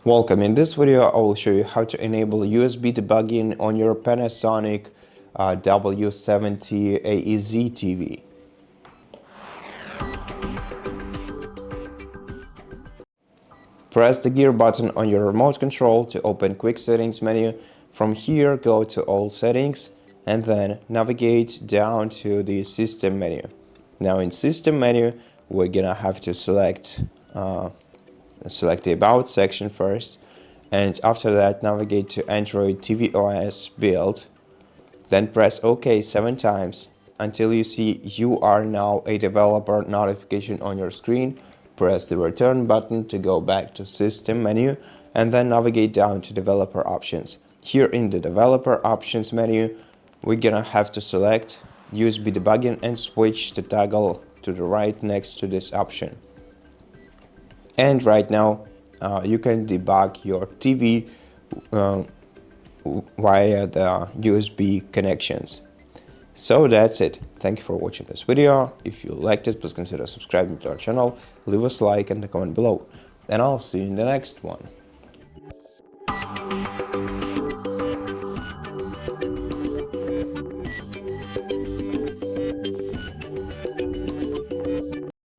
Welcome. In this video, I will show you how to enable USB debugging on your Panasonic W70AEZ TV. Press the gear button on your remote control to open Quick Settings menu. From here, go to All Settings and then navigate down to the System menu. Now in System menu, we're gonna have to select the About section first, and after that navigate to Android TV OS build, then press OK 7 times until you see you are now a developer notification on your screen. Press the return button to go back to System menu and then navigate down to Developer Options. Here in the Developer Options menu, we're gonna have to select USB debugging and switch the toggle to the right next to this option. And right now, you can debug your TV via the USB connections. So that's it. Thank you for watching this video. If you liked it, please consider subscribing to our channel, leave us a like and a comment below. And I'll see you in the next one.